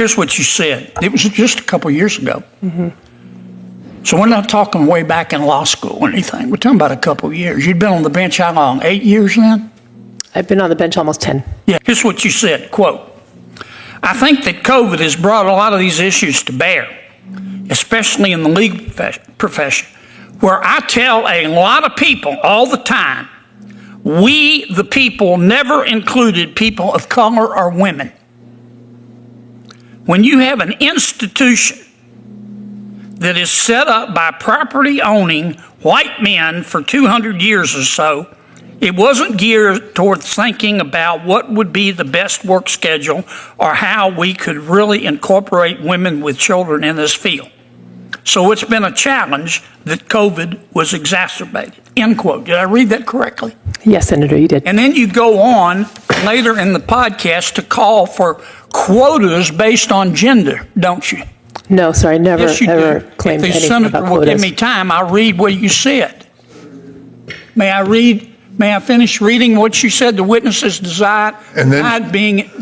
Here's what you said. It was just a couple years ago. So we're not talking way back in law school or anything. We're talking about a couple years. You'd been on the bench how long? 8 years then? I've been on the bench almost 10. Yeah. Here's what you said, quote, "I think that COVID has brought a lot of these issues to bear, especially in the legal profession, where I tell a lot of people all the time, we, the people, never included people of color or women. When you have an institution that is set up by property-owning white men for 200 years or so, it wasn't geared towards thinking about what would be the best work schedule or how we could really incorporate women with children in this field. So it's been a challenge that COVID was exacerbated," end quote. Did I read that correctly? Yes, Senator, you did. And then you go on later in the podcast to call for quotas based on gender, don't you? No, sir, I never Yes, you ever do. claimed If the anything senator about will give quotas. me time, I'll read what you said. May I finish reading what you said? The witnesses denied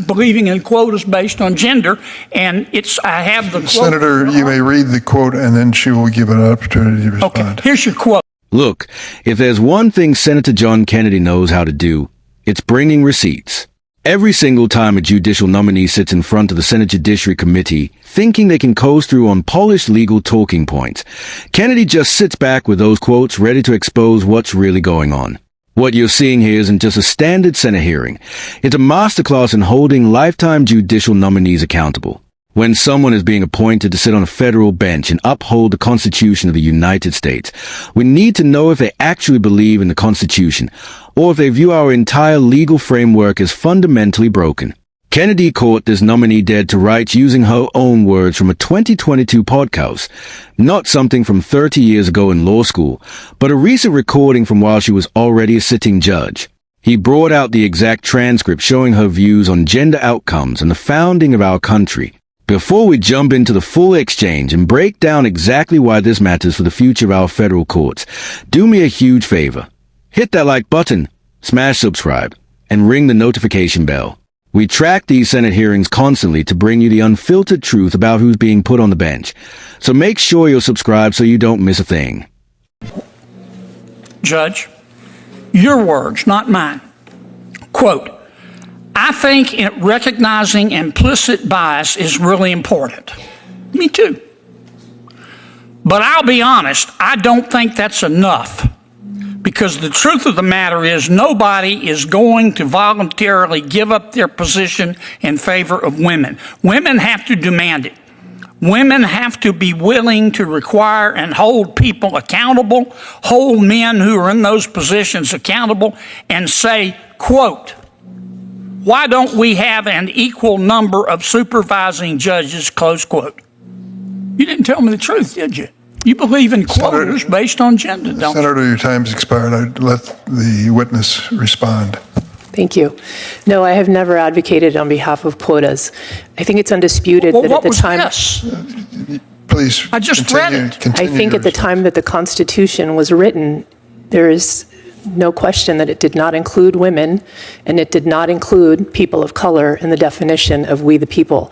believing in quotas based on gender, and I have the quote. Senator, you may read the quote, and then she will give an opportunity to respond. Okay, here's your quote. Look, if there's one thing Senator John Kennedy knows how to do, it's bringing receipts. Every single time a judicial nominee sits in front of the Senate Judiciary Committee, thinking they can coast through on polished legal talking points, Kennedy just sits back with those quotes ready to expose what's really going on. What you're seeing here isn't just a standard Senate hearing. It's a masterclass in holding lifetime judicial nominees accountable. When someone is being appointed to sit on a federal bench and uphold the Constitution of the United States, we need to know if they actually believe in the Constitution, or if they view our entire legal framework as fundamentally broken. Kennedy caught this nominee dead to rights using her own words from a 2022 podcast, not something from 30 years ago in law school, but a recent recording from while she was already a sitting judge. He brought out the exact transcript showing her views on gender outcomes and the founding of our country. Before we jump into the full exchange and break down exactly why this matters for the future of our federal courts, do me a huge favor. Hit that like button, smash subscribe, and ring the notification bell. We track these Senate hearings constantly to bring you the unfiltered truth about who's being put on the bench. So make sure you're subscribed so you don't miss a thing. Judge, your words, not mine. Quote, "I think recognizing implicit bias is really important." Me too. But I'll be honest, I don't think that's enough. Because the truth of the matter is nobody is going to voluntarily give up their position in favor of women. Women have to demand it. Women have to be willing to require and hold people accountable, hold men who are in those positions accountable, and say, quote, "Why don't we have an equal number of supervising judges," close quote. You didn't tell me the truth, did you? You believe in quotas based on gender, don't you? Senator, your time's expired. I'd let the witness respond. Thank you. No, I have never advocated on behalf of quotas. I think it's undisputed Well, that what at the was time... this? Please I just read it. I think at the time that the Constitution was written, there is no question that it did not include women, and it did not include people of color in the definition of we the people.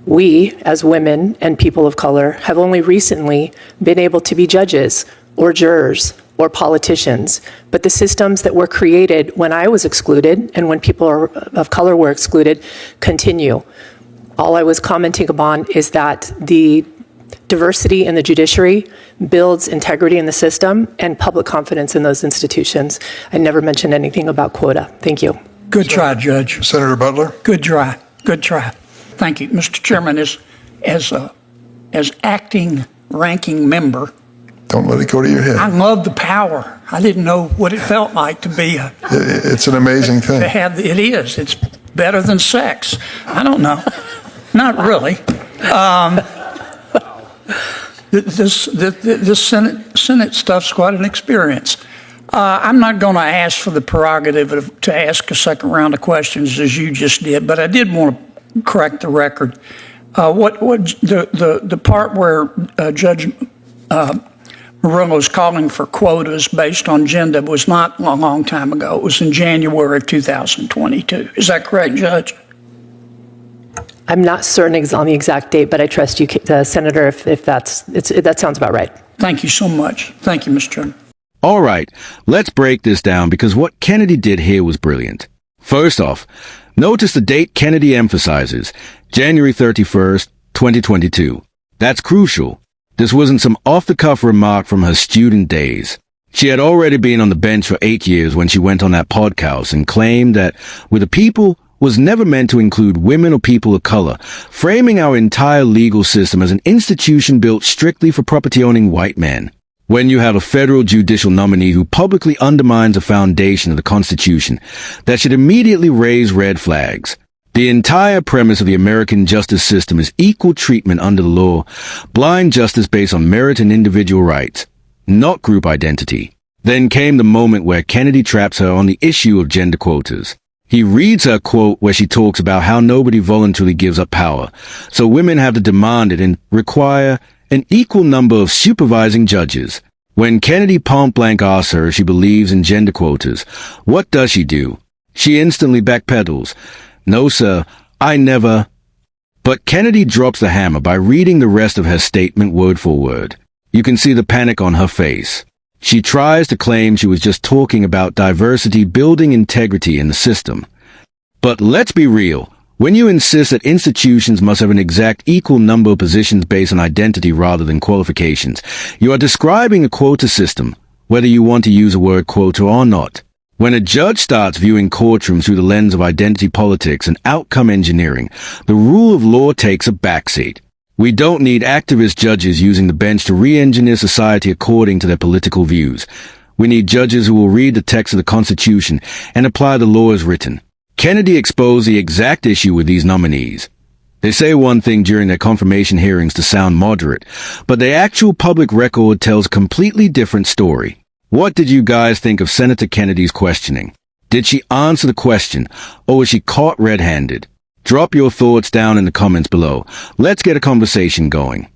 We, as women and people of color, have only recently been able to be judges or jurors or politicians. But the systems that were created when I was excluded and when people of color were excluded continue. All I was commenting upon is that the diversity in the judiciary builds integrity in the system and public confidence in those institutions. I never mentioned anything about quota. Thank you. Good try, Judge. Senator Butler? Good try. Good try. Thank you. Mr. Chairman, as acting ranking member, Don't let it go to your head. I love the power. I didn't know what it felt like to be It's an amazing thing. to have. It is. It's better than sex. I don't know. Not really. This Senate stuff's quite an experience. I'm not going to ask for the prerogative to ask a second round of questions as you just did, but I did want to correct the record. The part where Judge Murillo is calling for quotas based on gender was not a long time ago. It was in January of 2022. Is that correct, Judge? I'm not certain on the exact date, but I trust you, Senator, if that sounds about right. Thank you so much. Thank you, Mr. Chairman. All right, let's break this down because what Kennedy did here was brilliant. First off, notice the date Kennedy emphasizes, January 31st, 2022. That's crucial. This wasn't some off-the-cuff remark from her student days. She had already been on the bench for 8 years when she went on that podcast and claimed that with the people was never meant to include women or people of color, framing our entire legal system as an institution built strictly for property-owning white men. When you have a federal judicial nominee who publicly undermines the foundation of the Constitution, that should immediately raise red flags. The entire premise of the American justice system is equal treatment under the law, blind justice based on merit and individual rights, not group identity. Then came the moment where Kennedy traps her on the issue of gender quotas. He reads her quote where she talks about how nobody voluntarily gives up power, so women have to demand it and require an equal number of supervising judges. When Kennedy point-blank asks her if she believes in gender quotas, what does she do? She instantly backpedals. No, sir, I never. But Kennedy drops the hammer by reading the rest of her statement word for word. You can see the panic on her face. She tries to claim she was just talking about diversity building integrity in the system. But let's be real. When you insist that institutions must have an exact equal number of positions based on identity rather than qualifications, you are describing a quota system, whether you want to use the word quota or not. When a judge starts viewing courtrooms through the lens of identity politics and outcome engineering, the rule of law takes a backseat. We don't need activist judges using the bench to re-engineer society according to their political views. We need judges who will read the text of the Constitution and apply the law as written. Kennedy exposed the exact issue with these nominees. They say one thing during their confirmation hearings to sound moderate, but the actual public record tells a completely different story. What did you guys think of Senator Kennedy's questioning? Did she answer the question, or was she caught red-handed? Drop your thoughts down in the comments below. Let's get a conversation going.